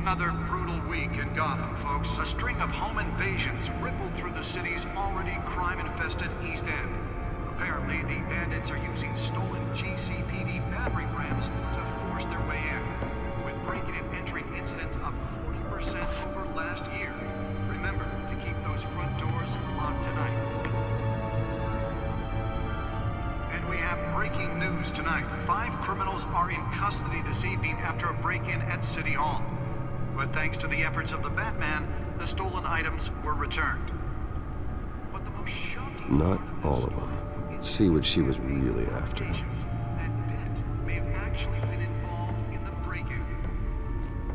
Another brutal week in Gotham, folks. A string of home invasions ripple through the city's already crime-infested East End. Apparently, the bandits are using stolen GCPD battering rams to force their way in, with breaking and entering incidents up 40% over last year. Remember to keep those front doors locked tonight. And we have breaking news tonight. 5 criminals are in custody this evening after a break-in at City Hall. But thanks to the efforts of the Batman, the stolen items were returned. But the most shocking Not all of them. Let's see what she was really after. that Dent may have actually been involved in the break-in.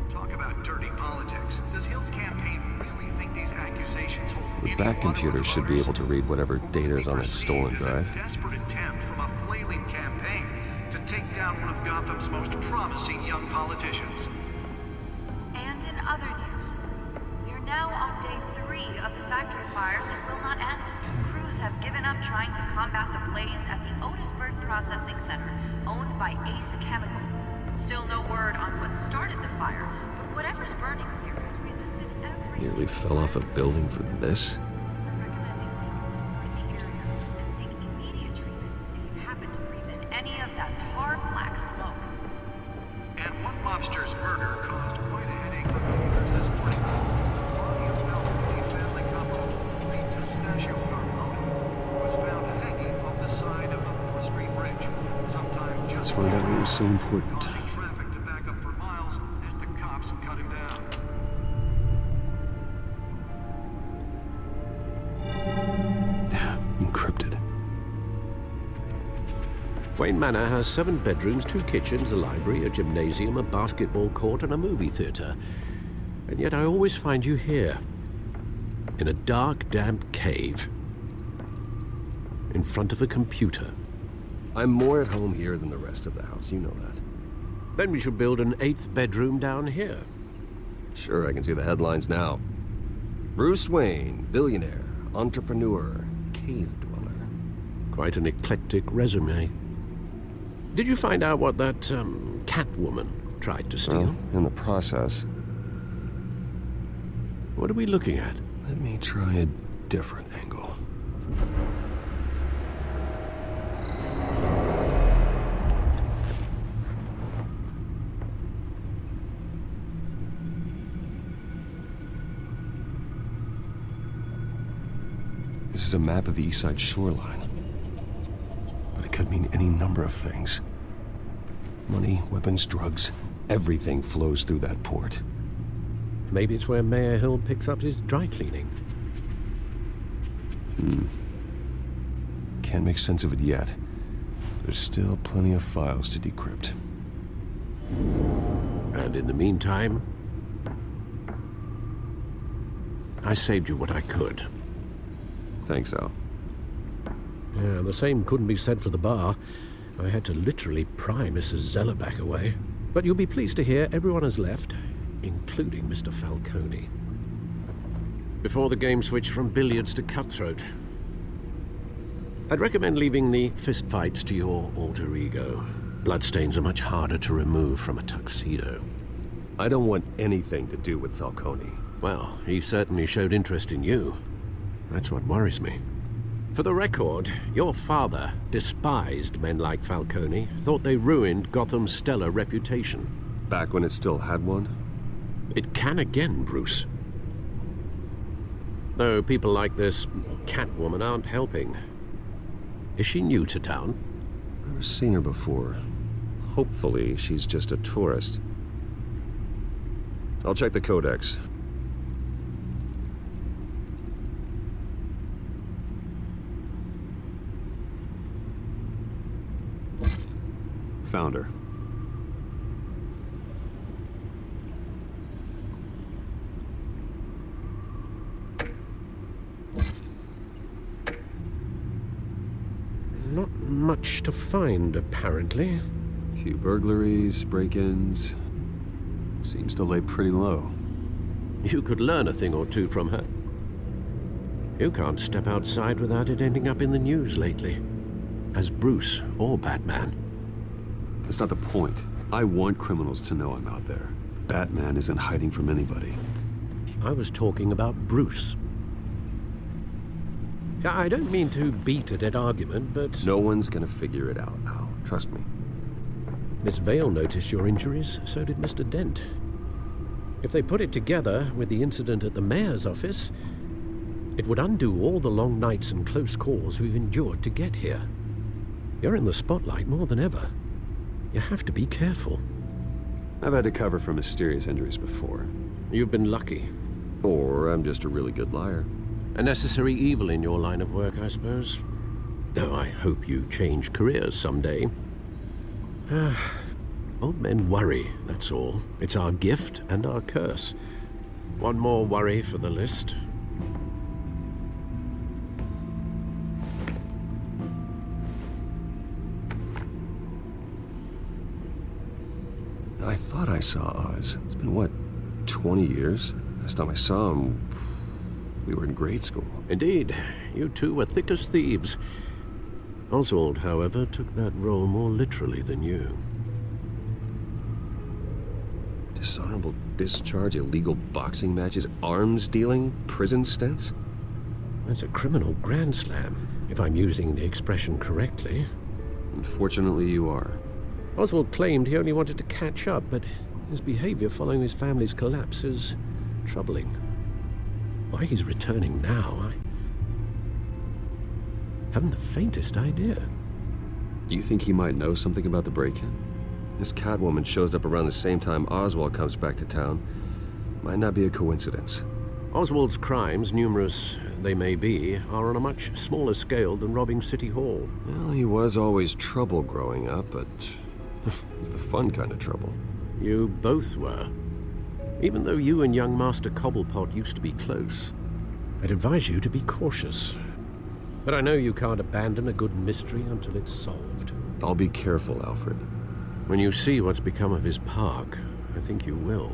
Talk about dirty politics. Does Hill's campaign really think these accusations hold The any back water computer with should be voters? able to read whatever data is on that stolen drive. A desperate attempt from a flailing campaign to take down one of Gotham's most promising young politicians. And in other news, we are now on day 3 of the factory fire that will not end. Crews have given up trying to combat the blaze at the Otisburg Processing Center, owned by Ace Chemical. Still no word on what started the fire, but whatever's burning there has resisted every... Nearly fell off a building for this? We're recommending you avoid the area and seek immediate treatment if you happen to breathe in any of that tar black smoke. And one mobster's murder caused quite a headache for commuters this morning. The body of Falcone family couple, the Pistachio Carbone, was found hanging off the side of the 4th Street Bridge, sometime Let's just find out what was so important. causing traffic to back up for miles as the cops cut him down. Encrypted. Wayne Manor has 7 bedrooms, 2 kitchens, a library, a gymnasium, a basketball court, and a movie theater. And yet I always find you here, in a dark, damp cave, in front of a computer. I'm more at home here than the rest of the house, you know that. Then we should build an 8th bedroom down here. Sure, I can see the headlines now. Bruce Wayne, billionaire, entrepreneur, cave dweller. Quite an eclectic resume. Did you find out what that, Catwoman tried to steal? Well, in the process, What are we looking at? let me try a different angle. This is a map of the East Side shoreline. But it could mean any number of things. Money, weapons, drugs, everything flows through that port. Maybe it's where Mayor Hill picks up his dry cleaning. Can't make sense of it yet. There's still plenty of files to decrypt. And in the meantime, I saved you what I could. Thanks, Al. Yeah, the same couldn't be said for the bar. I had to literally pry Mrs. Zellerback away. But you'll be pleased to hear everyone has left, including Mr. Falcone. Before the game switched from billiards to cutthroat. I'd recommend leaving the fistfights to your alter ego. Bloodstains are much harder to remove from a tuxedo. I don't want anything to do with Falcone. Well, he certainly showed interest in you. That's what worries me. For the record, your father despised men like Falcone, thought they ruined Gotham's stellar reputation. Back when it still had one? It can again, Bruce. Though people like this Catwoman aren't helping. Is she new to town? Never seen her before. Hopefully, she's just a tourist. I'll check the codex. Found her. Not much to find, apparently. Few burglaries, break-ins. Seems to lay pretty low. You could learn a thing or two from her. You can't step outside without it ending up in the news lately. As Bruce or Batman. That's not the point. I want criminals to know I'm out there. Batman isn't hiding from anybody. I was talking about Bruce. I don't mean to beat a dead argument, but... No one's gonna figure it out, Al. Trust me. Miss Vale noticed your injuries, so did Mr. Dent. If they put it together with the incident at the mayor's office, it would undo all the long nights and close calls we've endured to get here. You're in the spotlight more than ever. You have to be careful. I've had to cover for mysterious injuries before. You've been lucky. Or I'm just a really good liar. A necessary evil in your line of work, I suppose. Though I hope you change careers someday. Old men worry, that's all. It's our gift and our curse. One more worry for the list. I thought I saw Oz. It's been, what, 20 years? Last time I saw him, we were in grade school. Indeed, you two were thick as thieves. Oswald, however, took that role more literally than you. Dishonorable discharge, illegal boxing matches, arms dealing, prison stints? That's a criminal grand slam, if I'm using the expression correctly. Unfortunately, you are. Oswald claimed he only wanted to catch up, but his behavior following his family's collapse is troubling. Why he's returning now, I haven't the faintest idea. Do you think he might know something about the break-in? This Catwoman shows up around the same time Oswald comes back to town. Might not be a coincidence. Oswald's crimes, numerous they may be, are on a much smaller scale than robbing City Hall. Well, he was always trouble growing up, but it was the fun kind of trouble. You both were. Even though you and young Master Cobblepot used to be close. I'd advise you to be cautious. But I know you can't abandon a good mystery until it's solved. I'll be careful, Alfred. When you see what's become of his park, I think you will.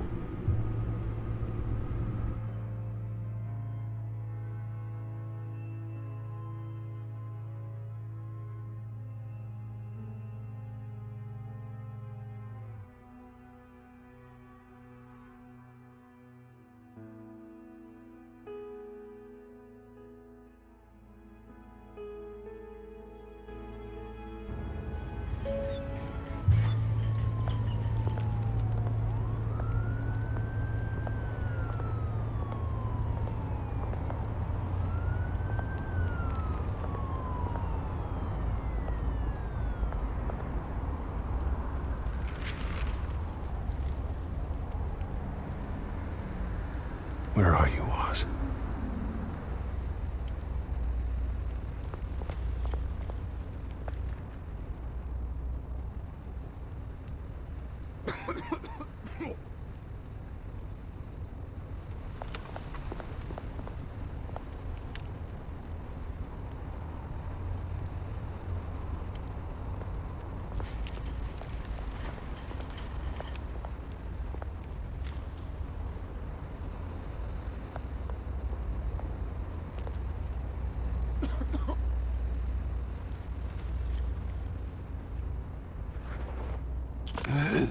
Where are you, Oz?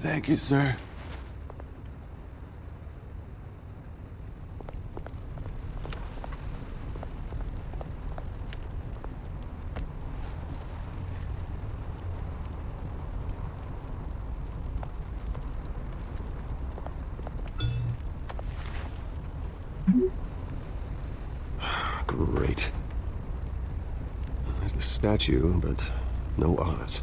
Thank you, sir. Great. There's the statue, but no Oz.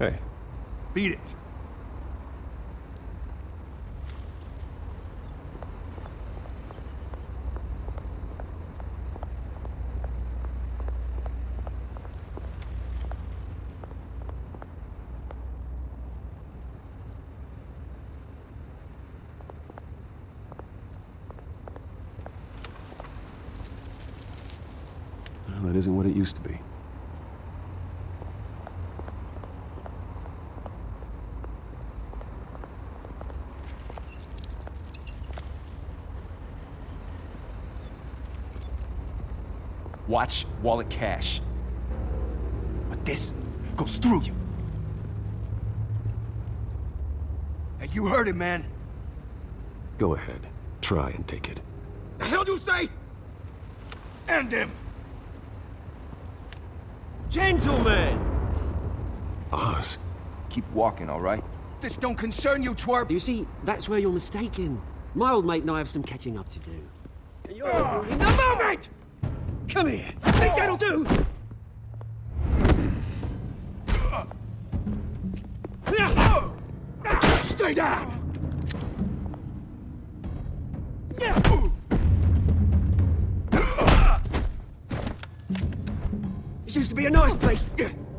Hey. Beat it. Well, that isn't what it used to be. watch, wallet, cash. But this goes through you. Hey, you heard it, man. Go ahead. Try and take it. The hell do you say? End him. Gentlemen! Oz. Keep walking, all right? This don't concern you, twerp. You see, that's where you're mistaken. My old mate and I have some catching up to do. And you're ruining the moment! Come here. Think that'll do? Stay down! This used to be a nice place.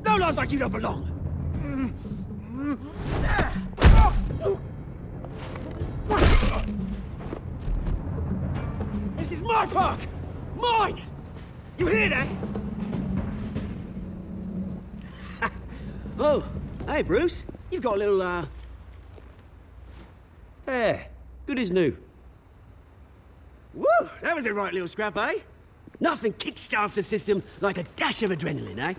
No lives like you don't belong. This is my park! Mine! You hear that? Oh, hey Bruce. You've got a little, There. Good as new. Woo! That was a right little scrap, eh? Nothing kickstarts the system like a dash of adrenaline, eh?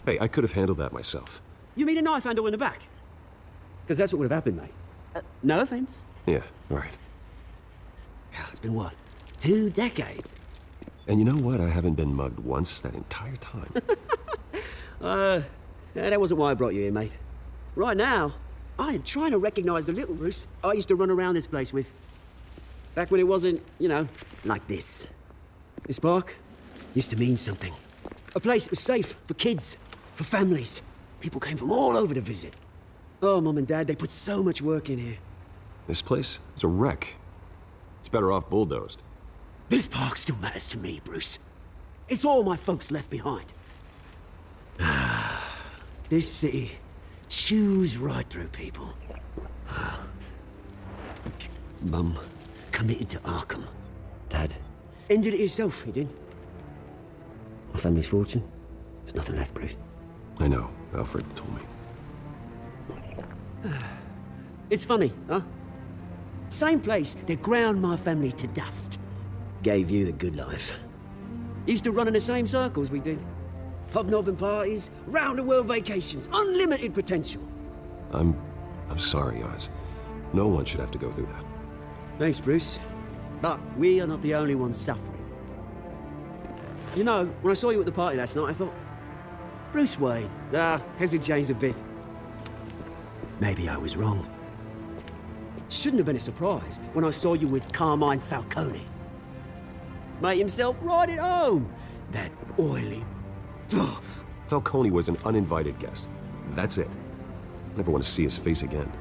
Hey, I could have handled that myself. You mean a knife handle in the back? Because that's what would have happened, mate. No offense. Yeah, right. It's been what? 2 decades? And you know what? I haven't been mugged once that entire time. That wasn't why I brought you here, mate. Right now, I am trying to recognize the little Bruce I used to run around this place with. Back when it wasn't, you know, like this. This park used to mean something. A place that was safe for kids, for families. People came from all over to visit. Oh, Mum and Dad, they put so much work in here. This place is a wreck. It's better off bulldozed. This park still matters to me, Bruce. It's all my folks left behind. This city chews right through people. Mum committed to Arkham. Dad ended it himself, he did. My family's fortune, there's nothing left, Bruce. I know. Alfred told me. It's funny, huh? Same place that ground my family to dust. Gave you the good life. Used to run in the same circles we did. Hobnobbing parties, round-the-world vacations, unlimited potential. I'm sorry, Oz. No one should have to go through that. Thanks, Bruce. But we are not the only ones suffering. You know, when I saw you at the party last night, I thought, Bruce Wayne, has he changed a bit? Maybe I was wrong. Shouldn't have been a surprise when I saw you with Carmine Falcone. Mate himself right at home. That oily... Falcone was an uninvited guest. That's it. Never want to see his face again.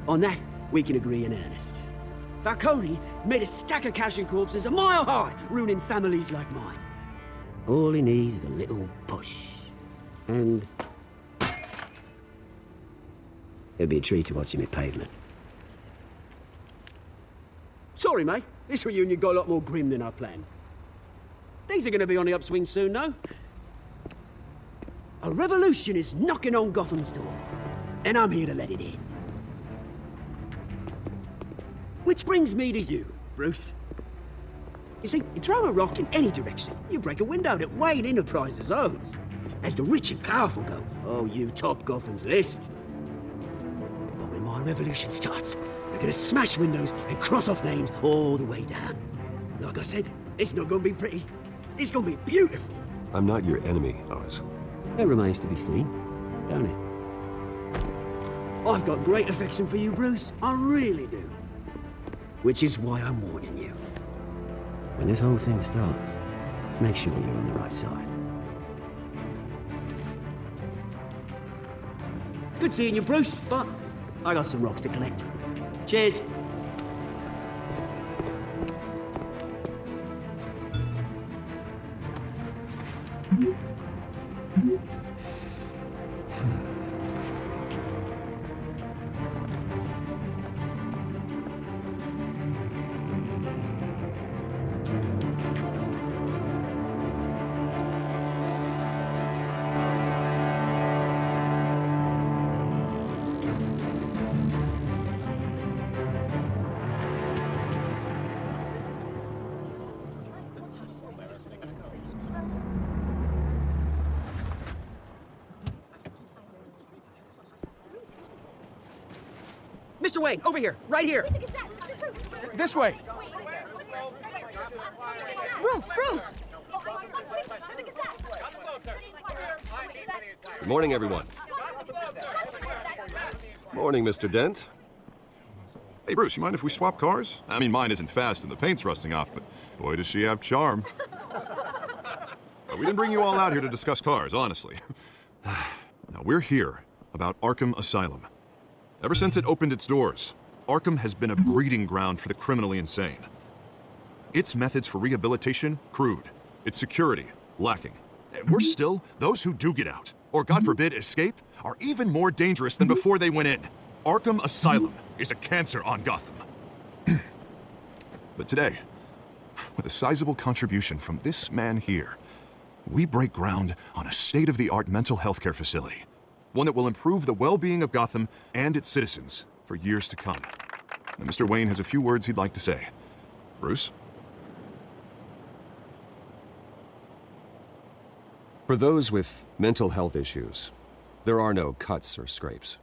On that, we can agree in earnest. Falcone made a stack of cash and corpses a mile high, ruining families like mine. All he needs is a little push. And... it'll be a treat to watch him at pavement. Sorry, mate. This reunion got a lot more grim than I planned. Things are going to be on the upswing soon, though. A revolution is knocking on Gotham's door, and I'm here to let it in. Which brings me to you, Bruce. You see, you throw a rock in any direction, you break a window that Wayne Enterprises owns. As the rich and powerful go, oh, you top Gotham's list. But when my revolution starts, we're gonna smash windows and cross off names all the way down. Like I said, it's not gonna be pretty. It's gonna be beautiful. I'm not your enemy, Oz. That remains to be seen, don't it? I've got great affection for you, Bruce. I really do. Which is why I'm warning you. When this whole thing starts, make sure you're on the right side. Good seeing you, Bruce, but I got some rocks to collect. Cheers. Mr. Wayne, over here, right here. This way. Bruce! Good morning, everyone. Morning, Mr. Dent. Hey, Bruce, you mind if we swap cars? I mean, mine isn't fast and the paint's rusting off, but boy, does she have charm. We didn't bring you all out here to discuss cars, honestly. Now, we're here about Arkham Asylum. Ever since it opened its doors, Arkham has been a breeding ground for the criminally insane. Its methods for rehabilitation, crude. Its security, lacking. And worse still, those who do get out, or God forbid, escape, are even more dangerous than before they went in. Arkham Asylum is a cancer on Gotham. But today, with a sizable contribution from this man here, we break ground on a state-of-the-art mental health care facility. One that will improve the well-being of Gotham and its citizens for years to come. Now, Mr. Wayne has a few words he'd like to say. Bruce? For those with mental health issues, there are no cuts or scrapes.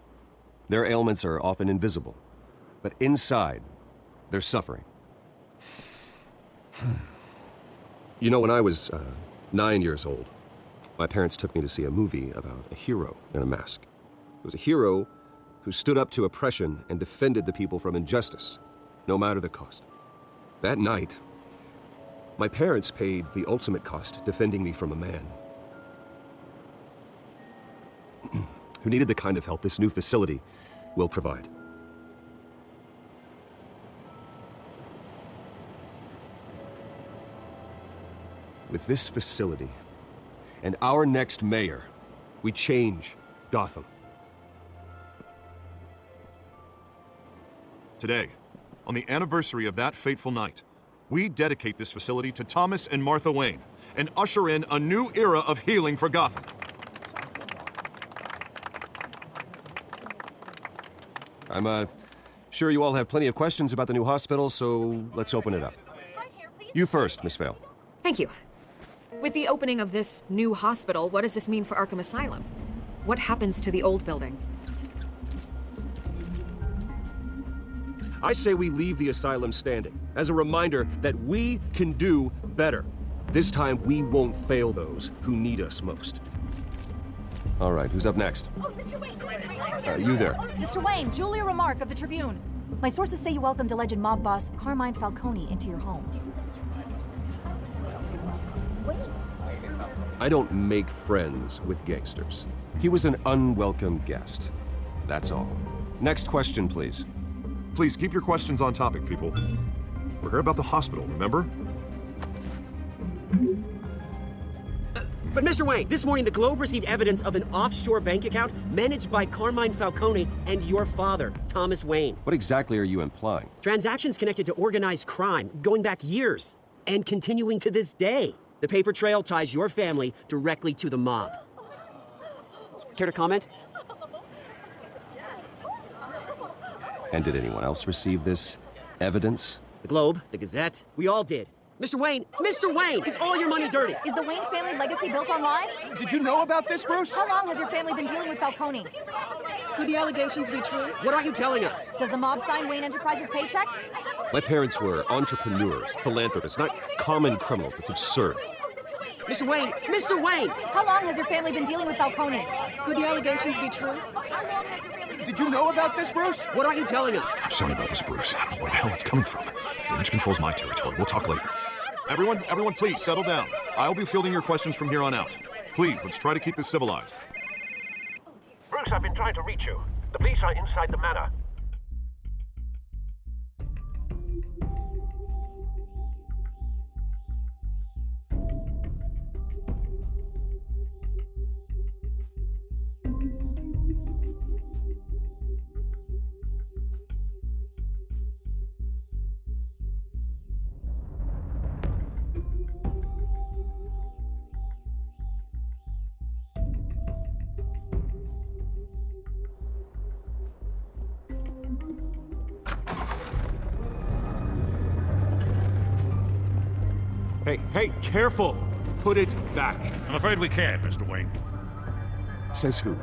Their ailments are often invisible, but inside, they're suffering. You know, when I was 9 years old, my parents took me to see a movie about a hero in a mask. It was a hero who stood up to oppression and defended the people from injustice, no matter the cost. That night, my parents paid the ultimate cost defending me from a man who needed the kind of help this new facility will provide. With this facility and our next mayor, we change Gotham. Today, on the anniversary of that fateful night, we dedicate this facility to Thomas and Martha Wayne and usher in a new era of healing for Gotham. I'm sure you all have plenty of questions about the new hospital, so let's open it up. You first, Miss Vale. Thank you. With the opening of this new hospital, what does this mean for Arkham Asylum? What happens to the old building? I say we leave the asylum standing as a reminder that we can do better. This time, we won't fail those who need us most. All right, who's up next? You there. Mr. Wayne, Julia Remark of the Tribune. My sources say you welcomed alleged mob boss Carmine Falcone into your home. I don't make friends with gangsters. He was an unwelcome guest. That's all. Next question, please. Please keep your questions on topic, people. We're here about the hospital, remember? But Mr. Wayne, this morning the Globe received evidence of an offshore bank account managed by Carmine Falcone and your father, Thomas Wayne. What exactly are you implying? Transactions connected to organized crime, going back years, and continuing to this day. The paper trail ties your family directly to the mob. Care to comment? And did anyone else receive this evidence? The Globe, the Gazette, we all did. Mr. Wayne, is all your money dirty? Is the Wayne family legacy built on lies? Did you know about this, Bruce? How long has your family been dealing with Falcone? Could the allegations be true? What are you telling us? Does the mob sign Wayne Enterprises paychecks? My parents were entrepreneurs, philanthropists, not common criminals. It's absurd. Mr. Wayne! How long has your family been dealing with Falcone? Could the allegations be true? Did you know about this, Bruce? What are you telling us? I'm sorry about this, Bruce. I don't know where the hell it's coming from. Damage control's my territory. We'll talk later. Everyone, please, settle down. I'll be fielding your questions from here on out. Please, let's try to keep this civilized. Bruce, I've been trying to reach you. The police are inside the manor. Hey, careful! Put it back. I'm afraid we can't, Mr. Wayne. Says who?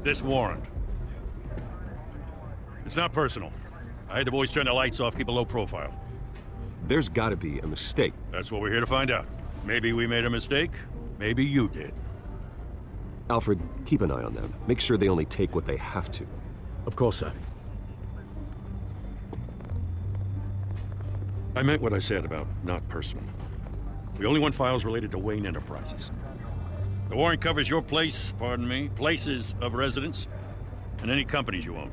This warrant. It's not personal. I had the boys turn the lights off, keep a low profile. There's gotta be a mistake. That's what we're here to find out. Maybe we made a mistake. Maybe you did. Alfred, keep an eye on them. Make sure they only take what they have to. Of course, sir. I meant what I said about not personal. We only want files related to Wayne Enterprises. The warrant covers your place, pardon me, places of residence, and any companies you own.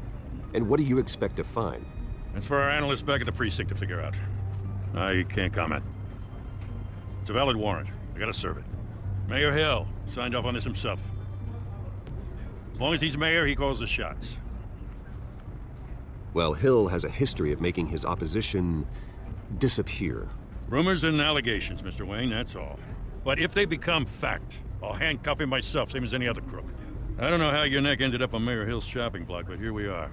And what do you expect to find? That's for our analysts back at the precinct to figure out. I can't comment. It's a valid warrant. I gotta serve it. Mayor Hill signed off on this himself. As long as he's mayor, he calls the shots. Well, Hill has a history of making his opposition disappear. Rumors and allegations, Mr. Wayne, that's all. But if they become fact, I'll handcuff him myself, same as any other crook. I don't know how your neck ended up on Mayor Hill's shopping block, but here we are.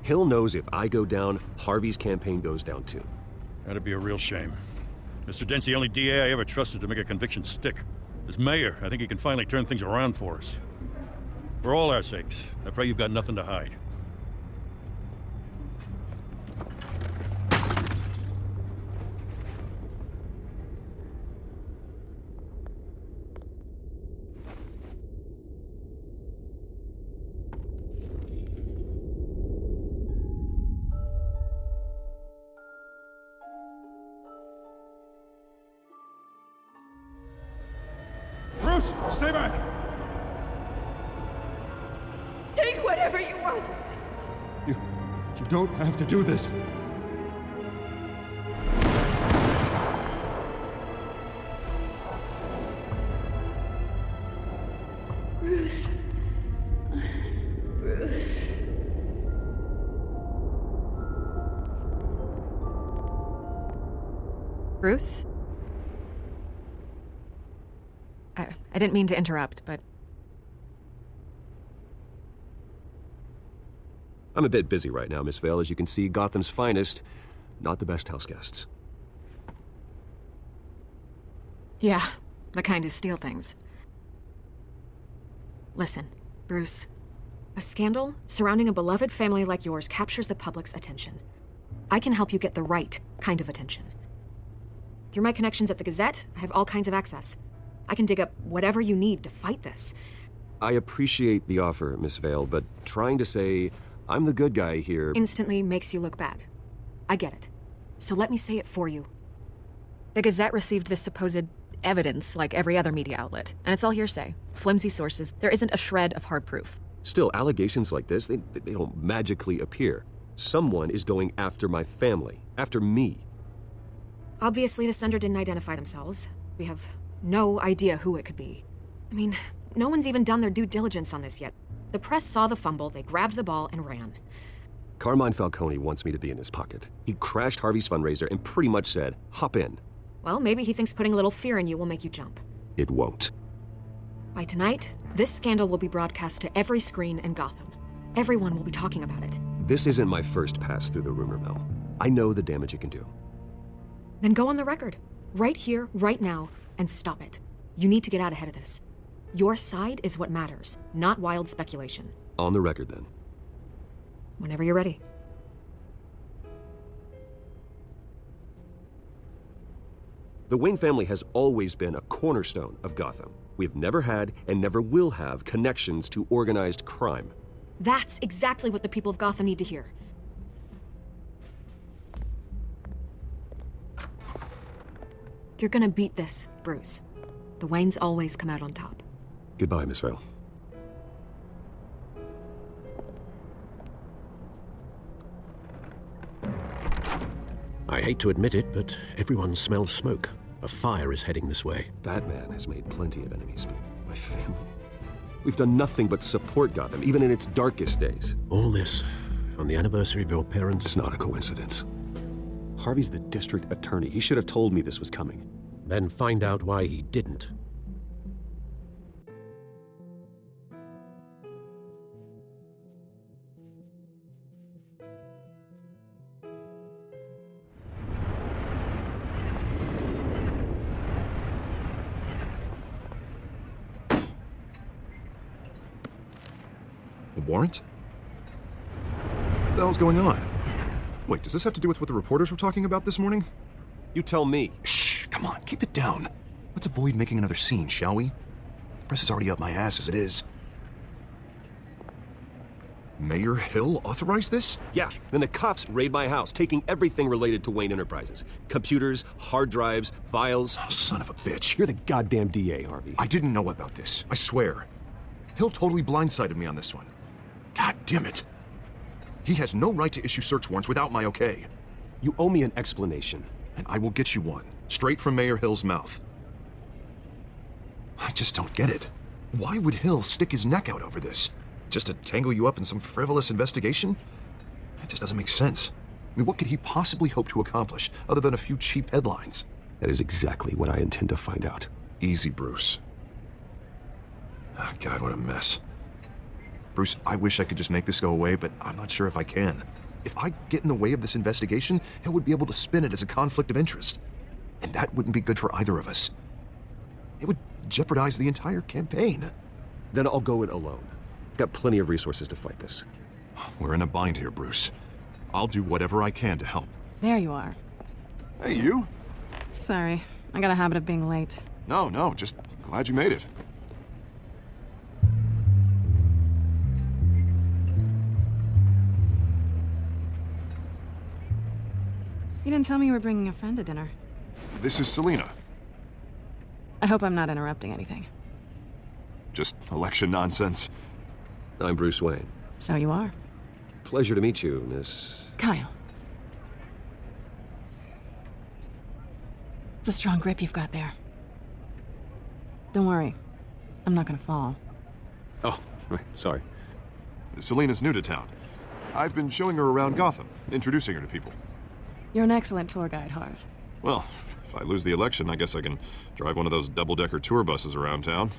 Hill knows if I go down, Harvey's campaign goes down too. That'd be a real shame. Mr. Dent's the only DA I ever trusted to make a conviction stick. As mayor, I think he can finally turn things around for us. For all our sakes, I pray you've got nothing to hide. Bruce, stay back! Take whatever you want. You don't have to do this. Bruce. Bruce. Bruce? I didn't mean to interrupt, but... I'm a bit busy right now, Miss Vale. As you can see, Gotham's finest, not the best house guests. Yeah, the kind who steal things. Listen, Bruce. A scandal surrounding a beloved family like yours captures the public's attention. I can help you get the right kind of attention. Through my connections at the Gazette, I have all kinds of access. I can dig up whatever you need to fight this. I appreciate the offer, Miss Vale, but trying to say I'm the good guy here... instantly makes you look bad. I get it. So let me say it for you. The Gazette received this supposed evidence like every other media outlet, and it's all hearsay. Flimsy sources. There isn't a shred of hard proof. Still, allegations like this, they don't magically appear. Someone is going after my family, after me. Obviously, the sender didn't identify themselves. We have no idea who it could be. I mean, no one's even done their due diligence on this yet. The press saw the fumble, they grabbed the ball and ran. Carmine Falcone wants me to be in his pocket. He crashed Harvey's fundraiser and pretty much said, hop in. Well, maybe he thinks putting a little fear in you will make you jump. It won't. By tonight, this scandal will be broadcast to every screen in Gotham. Everyone will be talking about it. This isn't my first pass through the rumor mill. I know the damage it can do. Then go on the record. Right here, right now, and stop it. You need to get out ahead of this. Your side is what matters, not wild speculation. On the record, then. Whenever you're ready. The Wayne family has always been a cornerstone of Gotham. We've never had and never will have connections to organized crime. That's exactly what the people of Gotham need to hear. You're gonna beat this, Bruce. The Waynes always come out on top. Goodbye, Miss Vale. I hate to admit it, but everyone smells smoke. A fire is heading this way. Batman has made plenty of enemies, but my family... We've done nothing but support Gotham, even in its darkest days. All this on the anniversary of your parents... It's not a coincidence. Harvey's the district attorney. He should have told me this was coming. Then find out why he didn't. A warrant? the hell's going on? Wait, does this have to do with what the reporters were talking about this morning? You tell me. Shh, come on, keep it down. Let's avoid making another scene, shall we? The press is already up my ass as it is. Mayor Hill authorized this? Yeah, then the cops raid my house, taking everything related to Wayne Enterprises. Computers, hard drives, files. Oh, son of a bitch. You're the goddamn DA, Harvey. I didn't know about this, I swear. Hill totally blindsided me on this one. God damn it. He has no right to issue search warrants without my okay. You owe me an explanation. And I will get you one, straight from Mayor Hill's mouth. I just don't get it. Why would Hill stick his neck out over this? Just to tangle you up in some frivolous investigation? It just doesn't make sense. I mean, what could he possibly hope to accomplish other than a few cheap headlines? That is exactly what I intend to find out. Easy, Bruce. Oh, God, what a mess. Bruce, I wish I could just make this go away, but I'm not sure if I can. If I get in the way of this investigation, Hill would be able to spin it as a conflict of interest. And that wouldn't be good for either of us. It would jeopardize the entire campaign. Then I'll go it alone. I've got plenty of resources to fight this. We're in a bind here, Bruce. I'll do whatever I can to help. There you are. Hey, you. Sorry, I got a habit of being late. No, just glad you made it. You didn't tell me you were bringing a friend to dinner. This is Selina. I hope I'm not interrupting anything. Just election nonsense. I'm Bruce Wayne. So you are. Pleasure to meet you, Miss... Kyle. It's a strong grip you've got there. Don't worry. I'm not gonna fall. Oh, right, sorry. Selina's new to town. I've been showing her around Gotham, introducing her to people. You're an excellent tour guide, Harv. Well, if I lose the election, I guess I can drive one of those double-decker tour buses around town.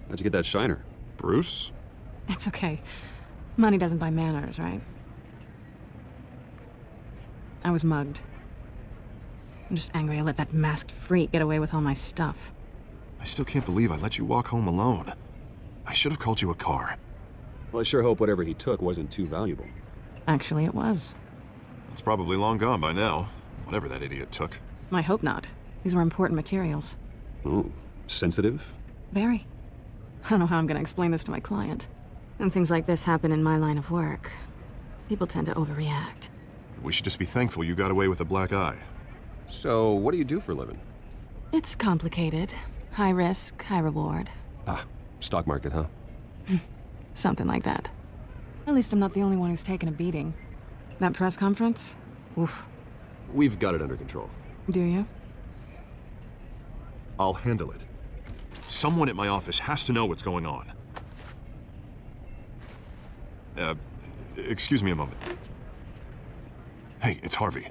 How'd you get that shiner? Bruce? It's okay. Money doesn't buy manners, right? I was mugged. I'm just angry I let that masked freak get away with all my stuff. I still can't believe I let you walk home alone. I should have called you a car. Well, I sure hope whatever he took wasn't too valuable. Actually, it was. It's probably long gone by now, whatever that idiot took. I hope not. These were important materials. Ooh, sensitive? Very. I don't know how I'm gonna explain this to my client. And things like this happen in my line of work. People tend to overreact. We should just be thankful you got away with a black eye. So, what do you do for a living? It's complicated. High risk, high reward. Ah, stock market, huh? Something like that. At least I'm not the only one who's taken a beating. That press conference? Oof. We've got it under control. Do you? I'll handle it. Someone at my office has to know what's going on. Excuse me a moment. Hey, it's Harvey.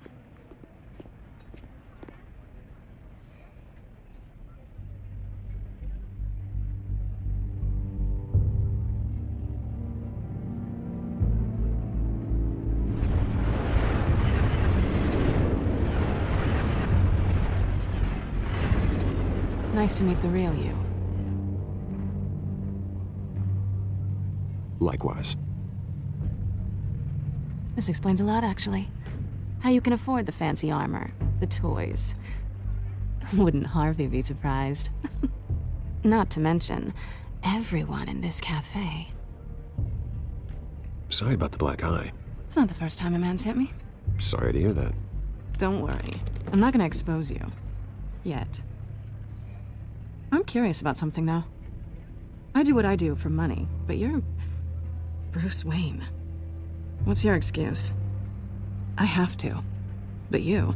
Nice to meet the real you. Likewise. This explains a lot, actually. How you can afford the fancy armor, the toys. Wouldn't Harvey be surprised? Not to mention, everyone in this cafe. Sorry about the black eye. It's not the first time a man's hit me. Sorry to hear that. Don't worry. I'm not gonna expose you. Yet. I'm curious about something, though. I do what I do for money, but you're... Bruce Wayne. What's your excuse? I have to. But you...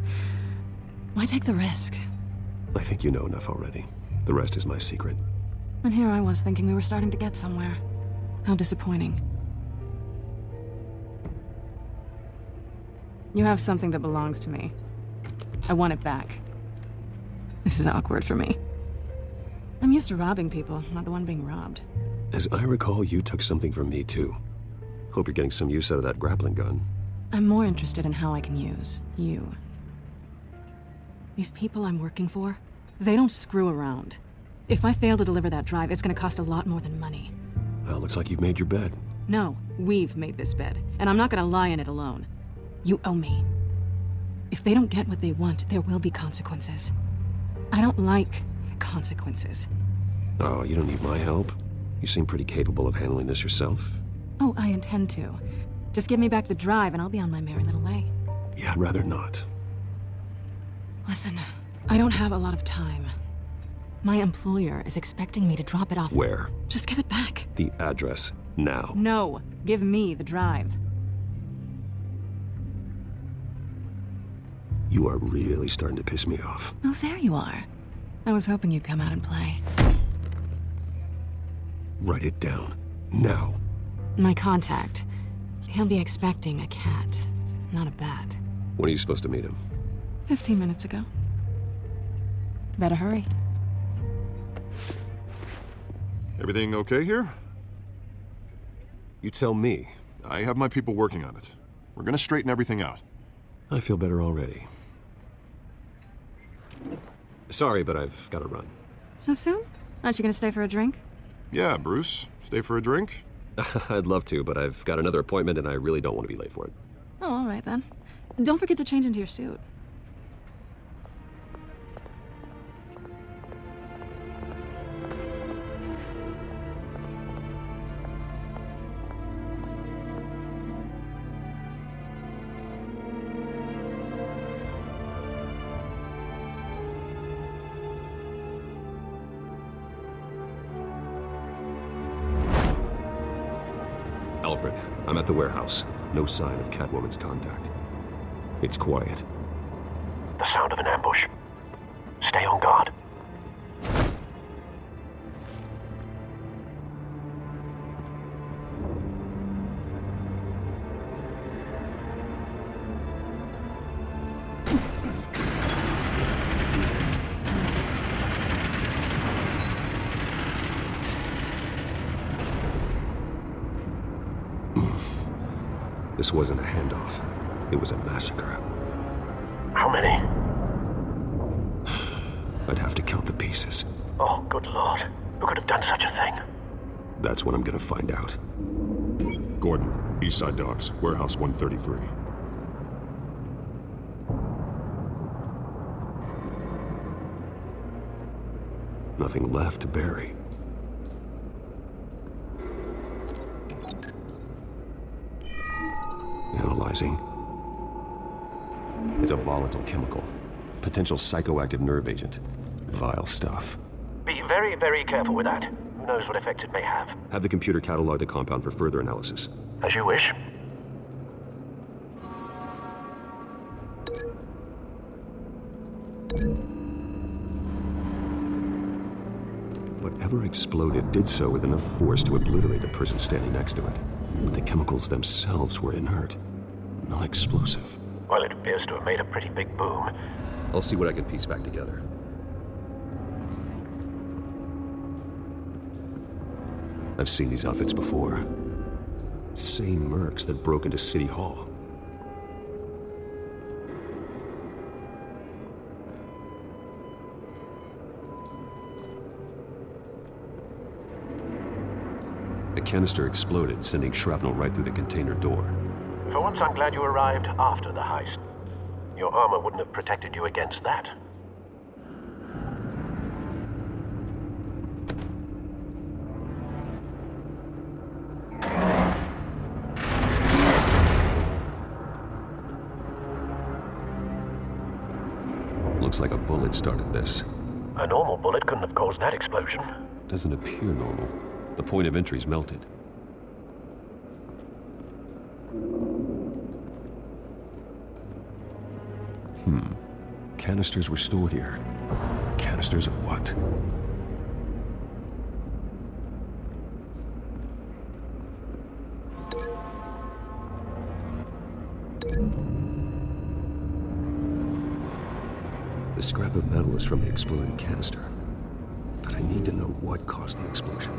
Why take the risk? I think you know enough already. The rest is my secret. And here I was thinking we were starting to get somewhere. How disappointing. You have something that belongs to me. I want it back. This is awkward for me. I'm used to robbing people, not the one being robbed. As I recall, you took something from me, too. Hope you're getting some use out of that grappling gun. I'm more interested in how I can use you. These people I'm working for, they don't screw around. If I fail to deliver that drive, it's gonna cost a lot more than money. Well, looks like you've made your bed. No, we've made this bed, and I'm not gonna lie in it alone. You owe me. If they don't get what they want, there will be consequences. I don't like consequences. Oh, you don't need my help? You seem pretty capable of handling this yourself. Oh, I intend to. Just give me back the drive and I'll be on my merry little way. Yeah, I'd rather not. Listen, I don't have a lot of time. My employer is expecting me to drop it off. Where? Just give it back. The address, now. No, give me the drive. You are really starting to piss me off. Oh, there you are. I was hoping you'd come out and play. Write it down. Now. My contact. He'll be expecting a cat, not a bat. When are you supposed to meet him? 15 minutes ago. Better hurry. Everything okay here? You tell me. I have my people working on it. We're gonna straighten everything out. I feel better already. Sorry, but I've got to run. So soon? Aren't you gonna stay for a drink? Yeah, Bruce. Stay for a drink? I'd love to, but I've got another appointment and I really don't want to be late for it. Oh, all right then. Don't forget to change into your suit. Alfred, I'm at the warehouse. No sign of Catwoman's contact. It's quiet. The sound of an ambush. Stay on guard. This wasn't a handoff. It was a massacre. How many? I'd have to count the pieces. Oh, good lord. Who could have done such a thing? That's what I'm gonna find out. Gordon, Eastside Docks, Warehouse 133. Nothing left to bury. Analyzing. It's a volatile chemical. Potential psychoactive nerve agent. Vile stuff. Be very, very careful with that. Who knows what effects it may have. Have the computer catalog the compound for further analysis. As you wish. Whatever exploded did so with enough force to obliterate the person standing next to it. But the chemicals themselves were inert, non-explosive. Well, it appears to have made a pretty big boom. I'll see what I can piece back together. I've seen these outfits before. Same mercs that broke into City Hall. The canister exploded, sending shrapnel right through the container door. For once, I'm glad you arrived after the heist. Your armor wouldn't have protected you against that. Looks like a bullet started this. A normal bullet couldn't have caused that explosion. Doesn't appear normal. The point of entry's melted. Canisters were stored here. Canisters of what? The scrap of metal is from the exploded canister. But I need to know what caused the explosion.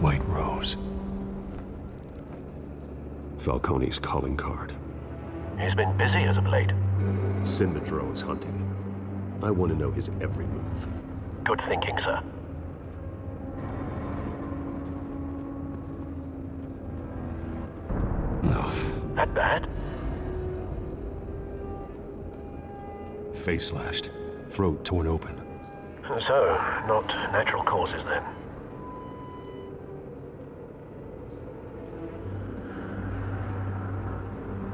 White Rose. Falcone's calling card. He's been busy as of late. Send the drones hunting. I want to know his every move. Good thinking, sir. No. That bad? Face slashed. Throat torn open. So, not natural causes then.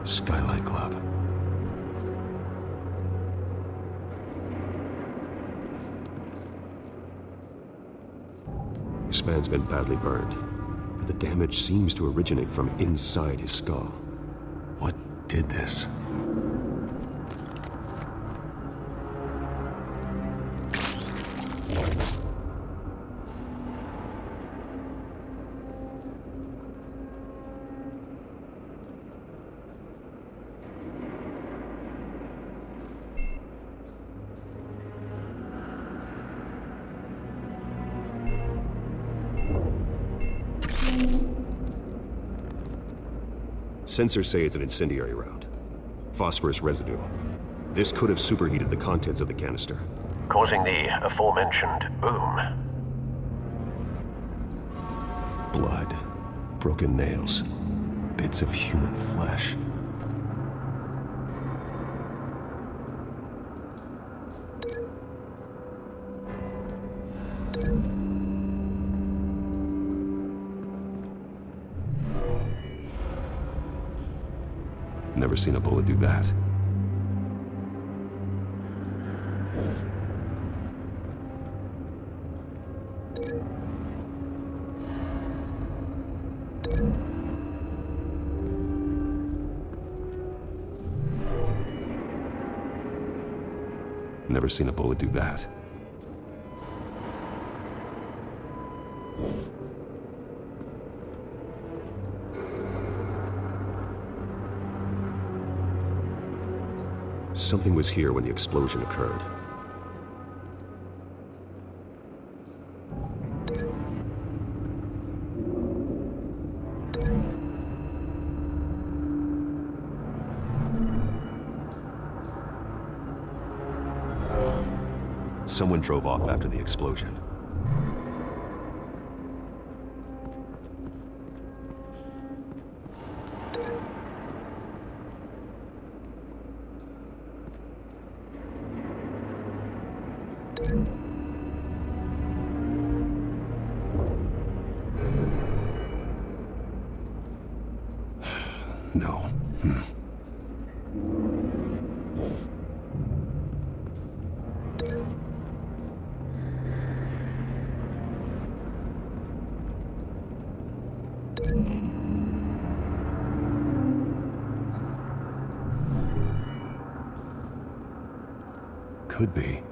Skylight Club. This man's been badly burned, but the damage seems to originate from inside his skull. What did this? Sensors say it's an incendiary round. Phosphorus residue. This could have superheated the contents of the canister, causing the aforementioned boom. Blood. Broken nails. Bits of human flesh. Never seen a bullet do that. Never seen a bullet do that. Something was here when the explosion occurred. Someone drove off after the explosion. No. Could be.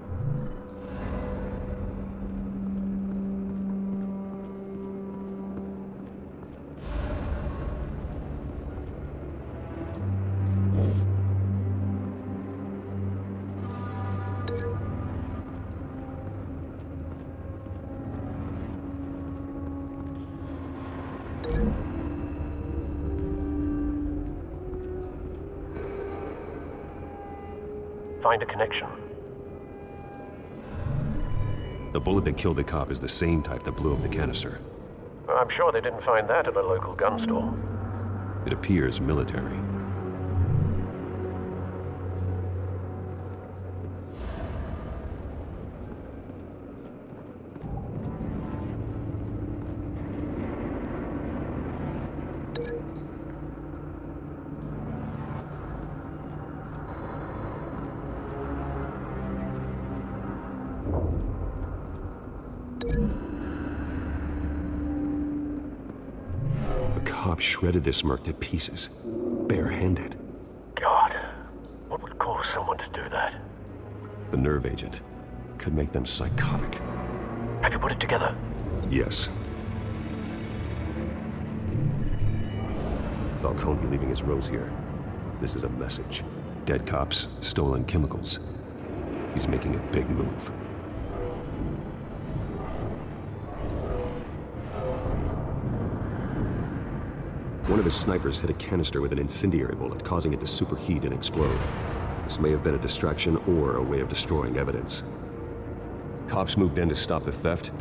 Find a connection. The bullet that killed the cop is the same type that blew up the canister. I'm sure they didn't find that at a local gun store. It appears military. Cop shredded this merc to pieces, barehanded. God, what would cause someone to do that? The nerve agent could make them psychotic. Have you put it together? Yes. Falcone leaving his rose here. This is a message. Dead cops, stolen chemicals. He's making a big move. One of his snipers hit a canister with an incendiary bullet, causing it to superheat and explode. This may have been a distraction or a way of destroying evidence. Cops moved in to stop the theft.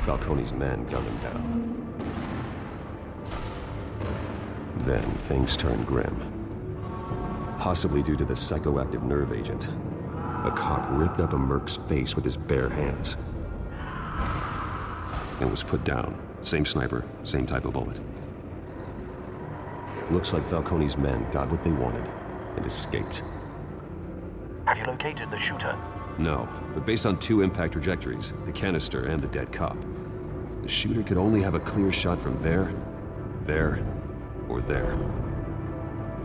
Falcone's men gunned him down. Then things turned grim. Possibly due to the psychoactive nerve agent. A cop ripped up a merc's face with his bare hands. And was put down. Same sniper, same type of bullet. Looks like Falcone's men got what they wanted and escaped. Have you located the shooter? No, but based on 2 impact trajectories, the canister and the dead cop, the shooter could only have a clear shot from there, or there,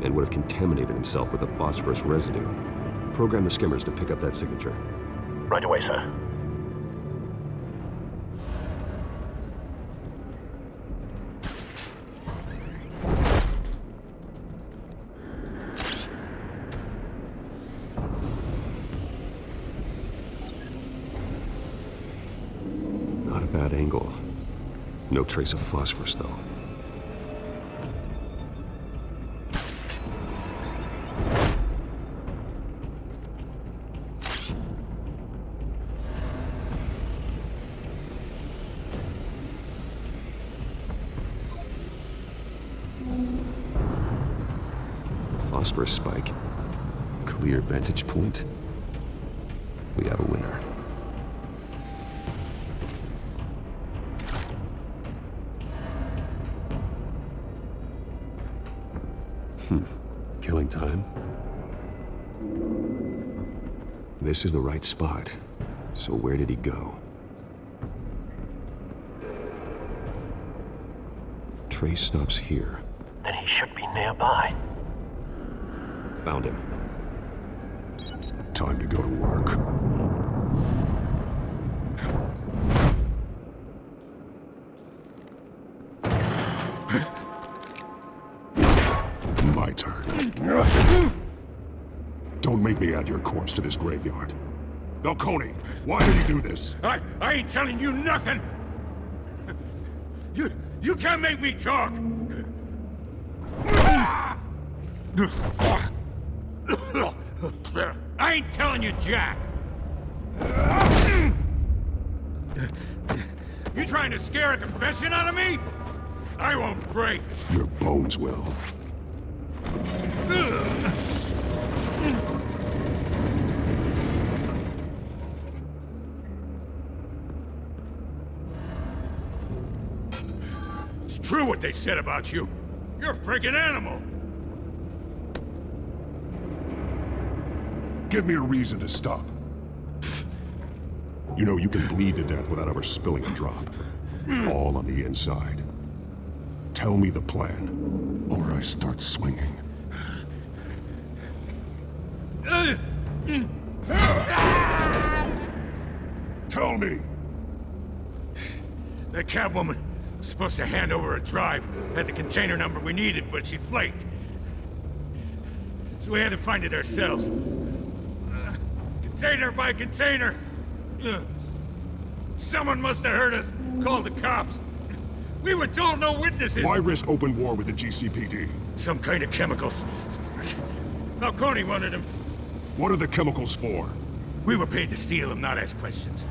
and would have contaminated himself with a phosphorus residue. Program the skimmers to pick up that signature. Right away, sir. Not a bad angle. No trace of phosphorus, though. Phosphorus spike. Clear vantage point. We have a winner. Killing time. This is the right spot. So where did he go? Trace stops here. Then he should be nearby. Found him. Time to go to work. My turn. Don't make me add your corpse to this graveyard. Falcone, why did he do this? I ain't telling you nothing! You can't make me talk! I ain't telling you, Jack! You trying to scare a confession out of me? I won't break! Your bones will. It's true what they said about you. You're a freaking animal! Give me a reason to stop. You know, you can bleed to death without ever spilling a drop. All on the inside. Tell me the plan, or I start swinging. Tell me! That Catwoman was supposed to hand over a drive, had the container number we needed, but she flaked. So we had to find it ourselves. Container by container. Someone must have heard us, called the cops. We were told no witnesses. Why risk open war with the GCPD? Some kind of chemicals. Falcone wanted them. What are the chemicals for? We were paid to steal them, not ask questions.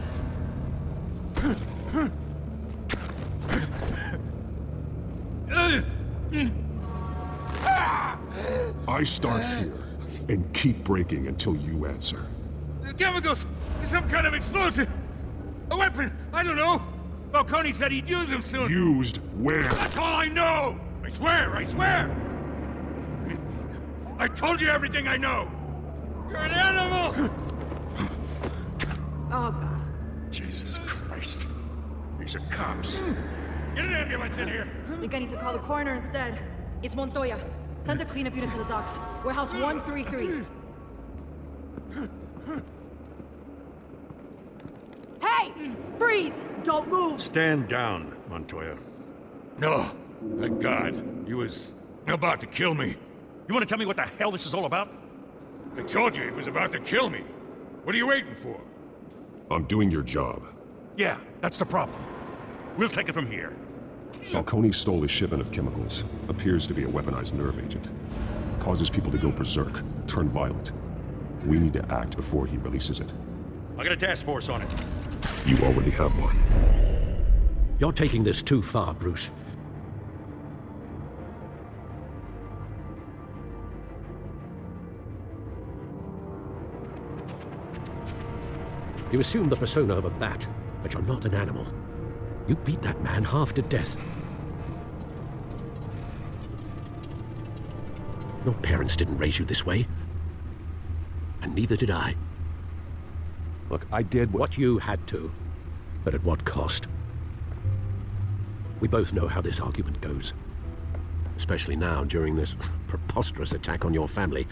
I start here and keep breaking until you answer. The chemicals! Some kind of explosive! A weapon! I don't know! Falcone said he'd use them soon! Used where? That's all I know! I swear! I swear! I told you everything I know! You're an animal! Oh, God. Jesus Christ. These are cops. Get an ambulance in here! I think I need to call the coroner instead. It's Montoya. Send the cleanup unit to the docks. Warehouse 133. Hey! Freeze! Don't move! Stand down, Montoya. No. Thank God. He was about to kill me. You want to tell me what the hell this is all about? I told you he was about to kill me. What are you waiting for? I'm doing your job. Yeah, that's the problem. We'll take it from here. Falcone stole a shipment of chemicals. Appears to be a weaponized nerve agent. Causes people to go berserk, turn violent. We need to act before he releases it. I got a task force on it. You already have one. You're taking this too far, Bruce. You assume the persona of a bat, but you're not an animal. You beat that man half to death. Your parents didn't raise you this way. And neither did I. Look, I did what you had to, but at what cost? We both know how this argument goes. Especially now, during this preposterous attack on your family.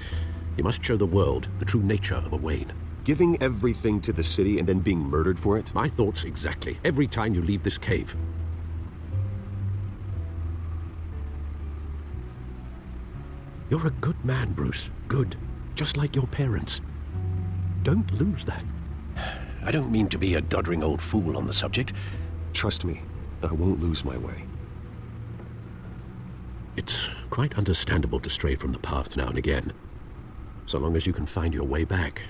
You must show the world the true nature of a Wayne. Giving everything to the city and then being murdered for it? My thoughts exactly. Every time you leave this cave. You're a good man, Bruce. Good. Just like your parents. Don't lose that. I don't mean to be a doddering old fool on the subject. Trust me, I won't lose my way. It's quite understandable to stray from the path now and again. So long as you can find your way back.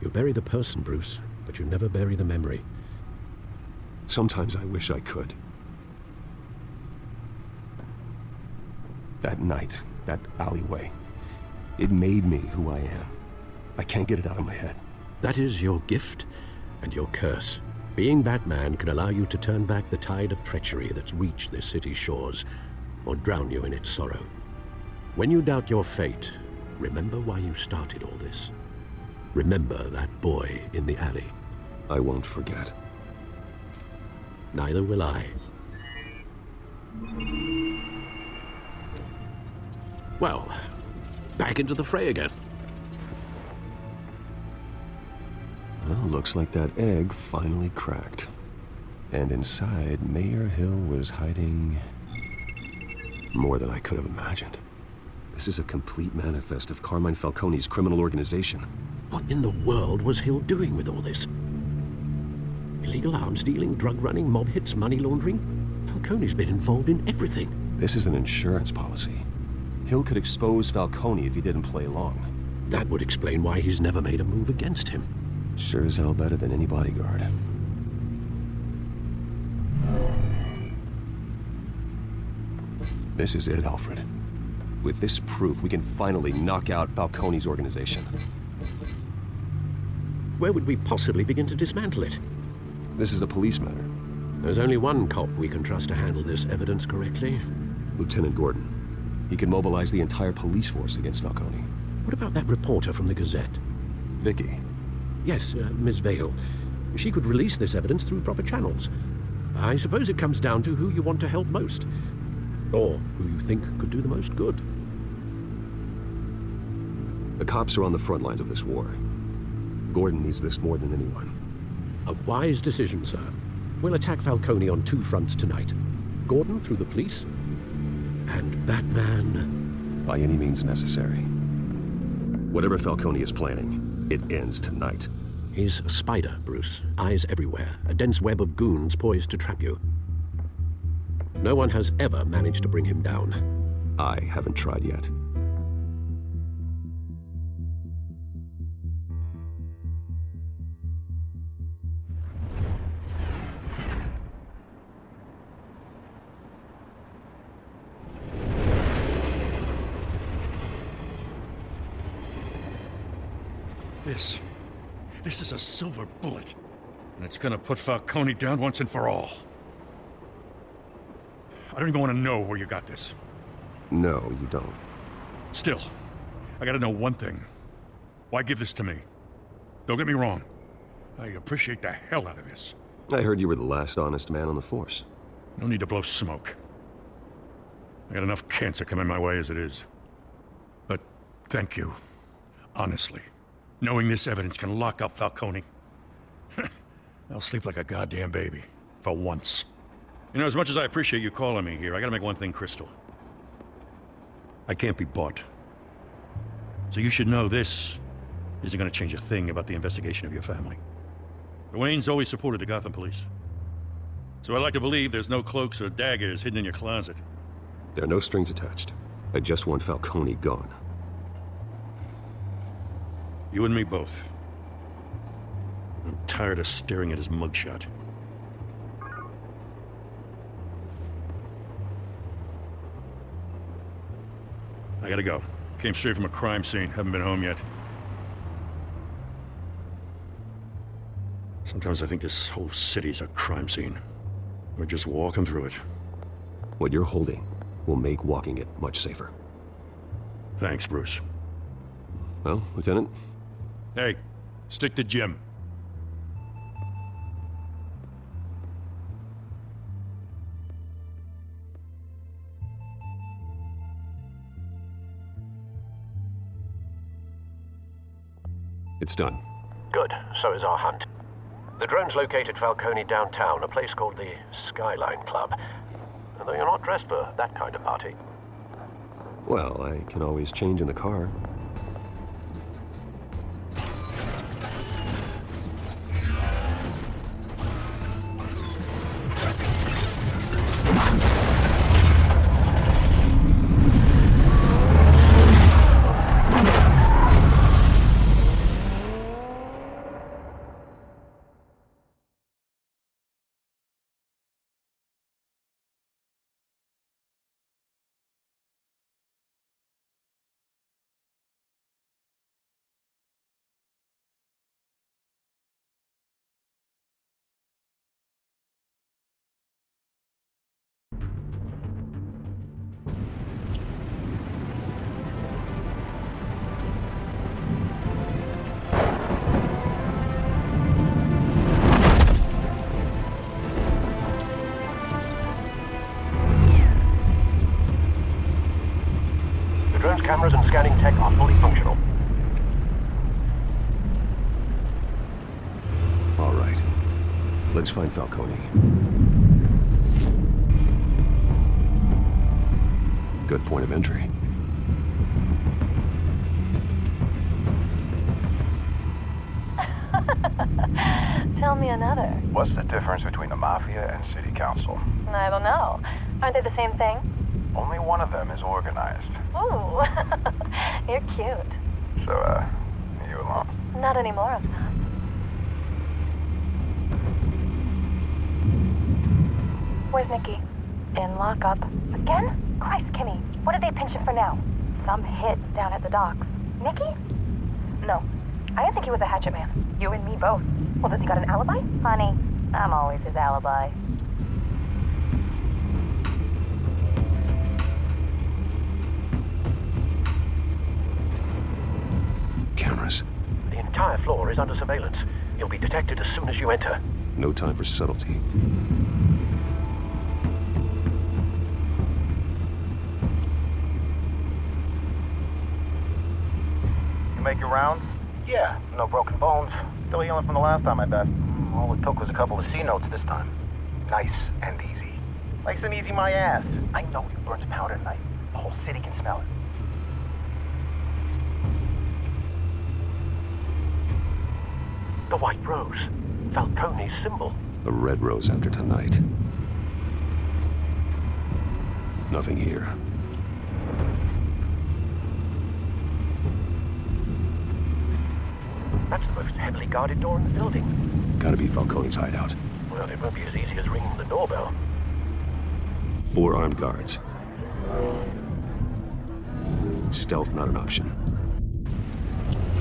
You bury the person, Bruce, but you never bury the memory. Sometimes I wish I could. That night, that alleyway, it made me who I am. I can't get it out of my head. That is your gift and your curse. Being Batman can allow you to turn back the tide of treachery that's reached this city's shores, or drown you in its sorrow. When you doubt your fate, remember why you started all this. Remember that boy in the alley. I won't forget. Neither will I. Well, back into the fray again. Well, looks like that egg finally cracked. And inside, Mayor Hill was hiding more than I could have imagined. This is a complete manifest of Carmine Falcone's criminal organization. What in the world was Hill doing with all this? Illegal arms dealing, drug running, mob hits, money laundering? Falcone's been involved in everything. This is an insurance policy. Hill could expose Falcone if he didn't play along. That would explain why he's never made a move against him. Sure as hell better than any bodyguard. This is it, Alfred. With this proof, we can finally knock out Falcone's organization. Where would we possibly begin to dismantle it? This is a police matter. There's only one cop we can trust to handle this evidence correctly. Lieutenant Gordon. He can mobilize the entire police force against Falcone. What about that reporter from the Gazette? Vicky. Yes, Miss Vale. She could release this evidence through proper channels. I suppose it comes down to who you want to help most. Or who you think could do the most good. The cops are on the front lines of this war. Gordon needs this more than anyone. A wise decision, sir. We'll attack Falcone on two fronts tonight. Gordon through the police, and Batman... by any means necessary. Whatever Falcone is planning, it ends tonight. He's a spider, Bruce. Eyes everywhere. A dense web of goons poised to trap you. No one has ever managed to bring him down. I haven't tried yet. This is a silver bullet. And it's gonna put Falcone down once and for all. I don't even want to know where you got this. No, you don't. Still, I gotta know one thing. Why give this to me? Don't get me wrong. I appreciate the hell out of this. I heard you were the last honest man on the force. No need to blow smoke. I got enough cancer coming my way as it is. But thank you. Honestly. Knowing this evidence can lock up Falcone. I'll sleep like a goddamn baby. For once. You know, as much as I appreciate you calling me here, I gotta make one thing crystal. I can't be bought. So you should know this isn't gonna change a thing about the investigation of your family. The Waynes always supported the Gotham police. So I'd like to believe there's no cloaks or daggers hidden in your closet. There are no strings attached. I just want Falcone gone. You and me both. I'm tired of staring at his mugshot. I gotta go. Came straight from a crime scene. Haven't been home yet. Sometimes I think this whole city's a crime scene. We're just walking through it. What you're holding will make walking it much safer. Thanks, Bruce. Well, Lieutenant? Hey, stick to Jim. It's done. Good. So is our hunt. The drone's located Falcone downtown, a place called the Skyline Club. Although you're not dressed for that kind of party. Well, I can always change in the car. Cameras and scanning tech are fully functional. All right. Let's find Falcone. Good point of entry. Tell me another. What's the difference between the Mafia and City Council? I don't know. Aren't they the same thing? Only one of them is organized. Ooh, you're cute. So, are you alone? Not anymore of that. Where's Nikki? In lockup. Again? Christ, Kimmy. What did they pinch him for now? Some hit down at the docks. Nikki? No. I didn't think he was a hatchet man. You and me both. Well, does he got an alibi? Honey, I'm always his alibi. Cameras. The entire floor is under surveillance. You'll be detected as soon as you enter. No time for subtlety. You make your rounds? Yeah, no broken bones. Still healing from the last time, I bet. All it took was a couple of C notes this time. Nice and easy. Nice and easy my ass. I know you burned powder tonight. The whole city can smell it. The white rose. Falcone's symbol. A red rose after tonight. Nothing here. That's the most heavily guarded door in the building. Gotta be Falcone's hideout. Well, it won't be as easy as ringing the doorbell. 4 armed guards. Stealth not an option.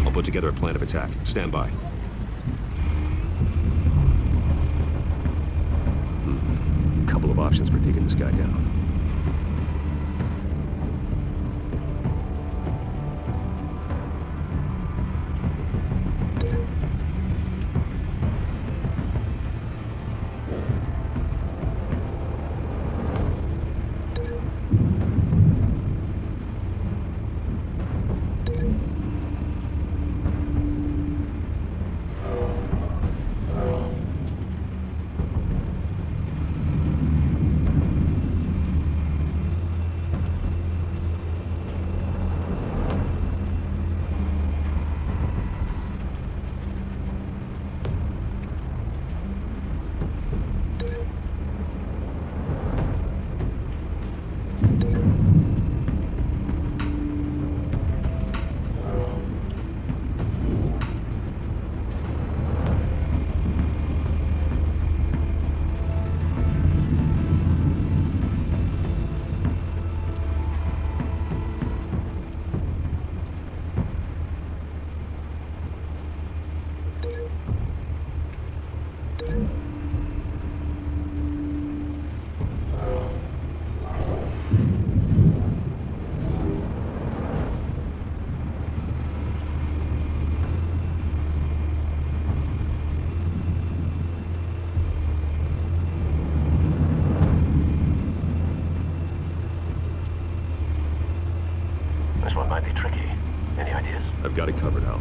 I'll put together a plan of attack. Stand by. Couple of options for taking this guy down. This one might be tricky. Any ideas? I've got it covered, Al.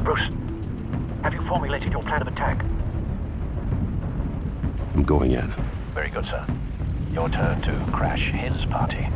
Bruce, have you formulated your plan of attack? I'm going in. Very good, sir. Your turn to crash his party.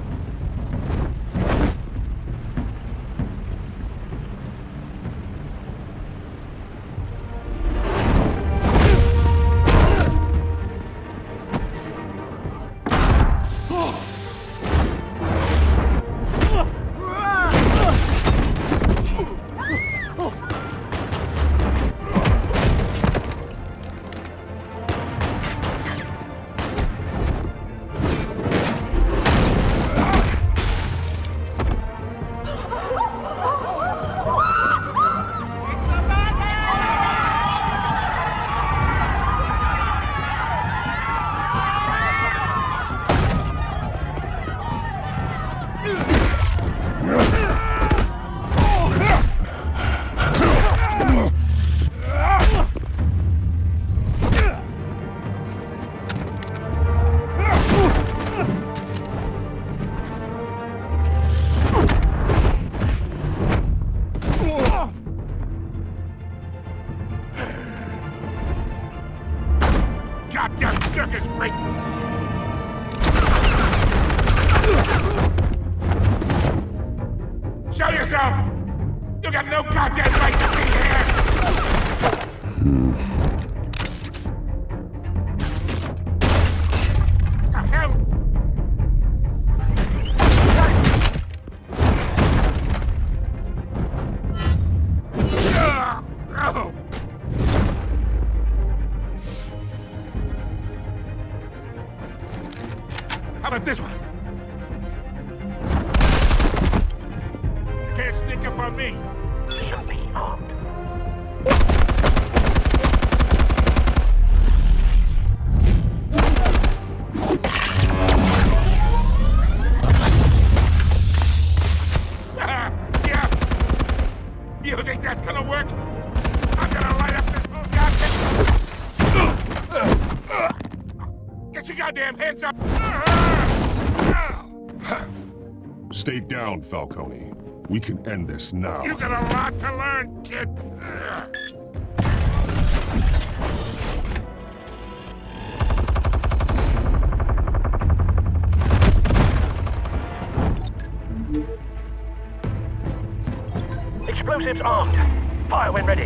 Goddamn circus freak! Show yourself! You got no goddamn right to be here! What the hell? How about this one? Can't sneak up on me. Shall be armed. Yeah. You think that's gonna work? I'm gonna light up this whole goddamn... Get your goddamn hands up! Stay down, Falcone. We can end this now. You got a lot to learn, kid. Explosives armed. Fire when ready.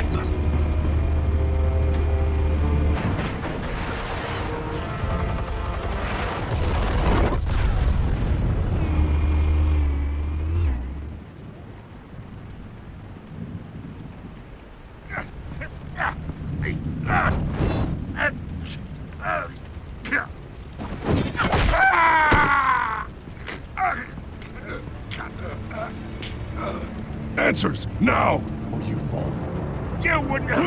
Answers, now, or you fall. You wouldn't... All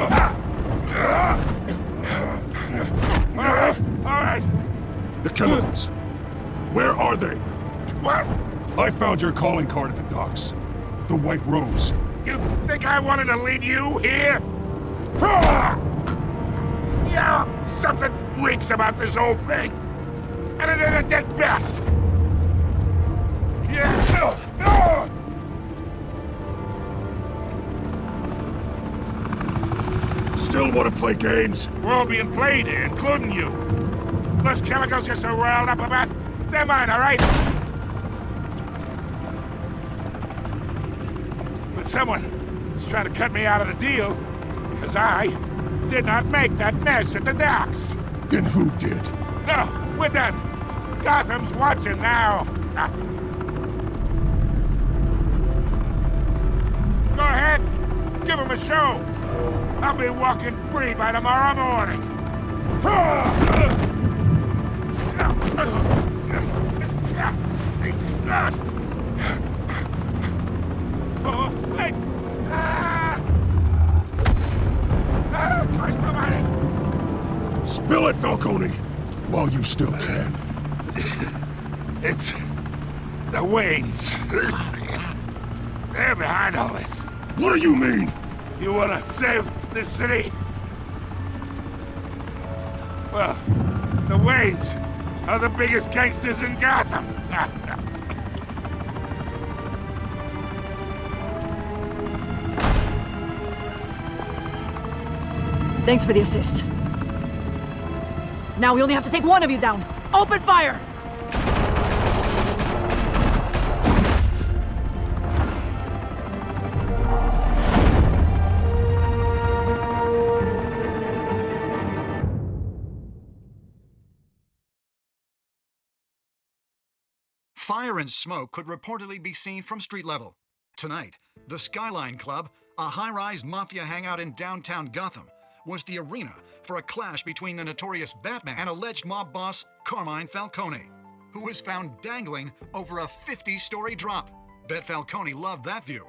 right. The chemicals. Where are they? What? I found your calling card at the docks. The White Rose. You think I wanted to lead you here? Yeah, something reeks about this whole thing. And it ain't a dead bat. Yeah. Still want to play games? We're all being played here, including you. Those chemicals you're so riled up about, they're mine, all right? But someone is trying to cut me out of the deal because I did not make that mess at the docks. Then who did? No, we're done. Gotham's watching now. Go ahead, give him a show. I'll be walking free by tomorrow morning. Oh, wait! Christ almighty! Spill it, Falcone, while you still can. It's the Waynes. They're behind all this. What do you mean? You wanna save this city? Well, the Waynes are the biggest gangsters in Gotham. Thanks for the assist. Now we only have to take one of you down. Open fire! Fire and smoke could reportedly be seen from street level. Tonight, the Skyline Club, a high-rise mafia hangout in downtown Gotham, was the arena for a clash between the notorious Batman and alleged mob boss Carmine Falcone, who was found dangling over a 50-story drop. Bet Falcone loved that view.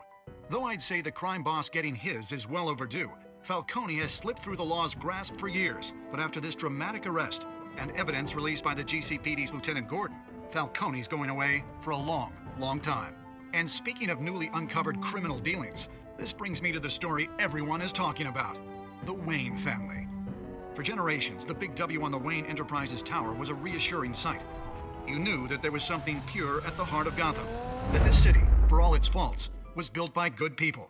Though I'd say the crime boss getting his is well overdue, Falcone has slipped through the law's grasp for years. But after this dramatic arrest and evidence released by the GCPD's Lieutenant Gordon, Falcone's going away for a long, long time. And speaking of newly uncovered criminal dealings, this brings me to the story everyone is talking about. The Wayne family. For generations, the big W on the Wayne Enterprises Tower was a reassuring sight. You knew that there was something pure at the heart of Gotham, that this city, for all its faults, was built by good people.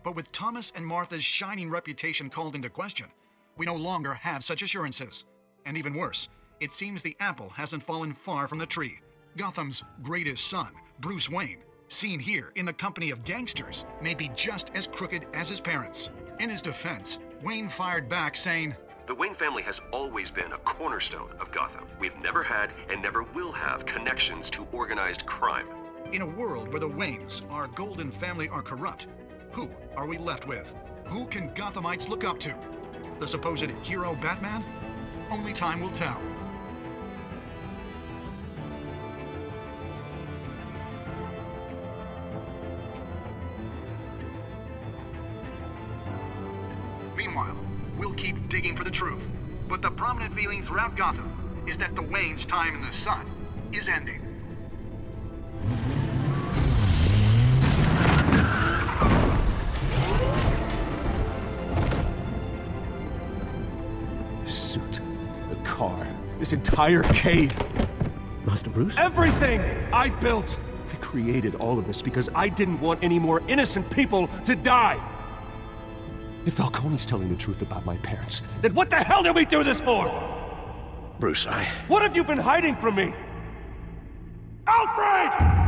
But with Thomas and Martha's shining reputation called into question, we no longer have such assurances. And even worse, it seems the apple hasn't fallen far from the tree. Gotham's greatest son, Bruce Wayne, seen here in the company of gangsters, may be just as crooked as his parents. In his defense, Wayne fired back saying, "The Wayne family has always been a cornerstone of Gotham. We've never had and never will have connections to organized crime." In a world where the Waynes, our golden family, are corrupt, who are we left with? Who can Gothamites look up to? The supposed hero Batman? Only time will tell. Meanwhile, we'll keep digging for the truth. But the prominent feeling throughout Gotham is that the Waynes' time in the sun is ending. The suit, the car, this entire cave. Master Bruce? Everything I built! I created all of this because I didn't want any more innocent people to die! If Falcone's telling the truth about my parents, then what the hell did we do this for? Bruce, What have you been hiding from me? Alfred!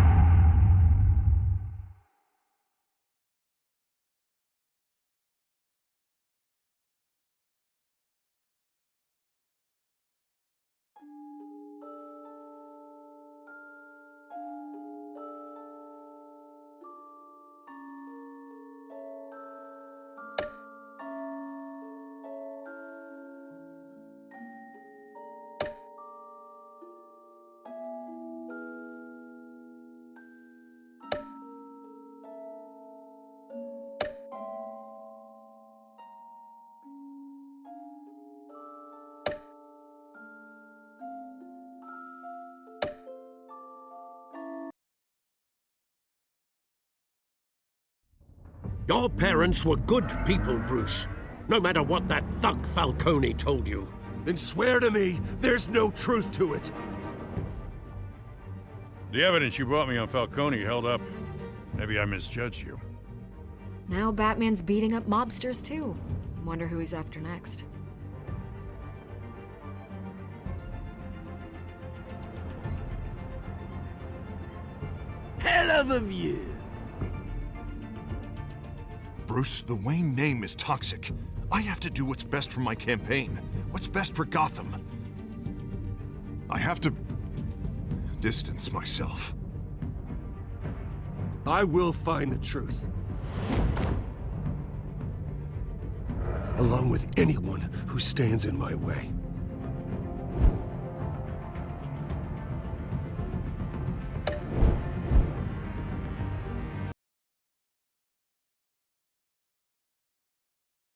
Your parents were good people, Bruce. No matter what that thug Falcone told you. Then swear to me there's no truth to it. The evidence you brought me on Falcone held up. Maybe I misjudged you. Now Batman's beating up mobsters, too. Wonder who he's after next. Hell of a view. Bruce, the Wayne name is toxic. I have to do what's best for my campaign. What's best for Gotham. I have to distance myself. I will find the truth. Along with anyone who stands in my way.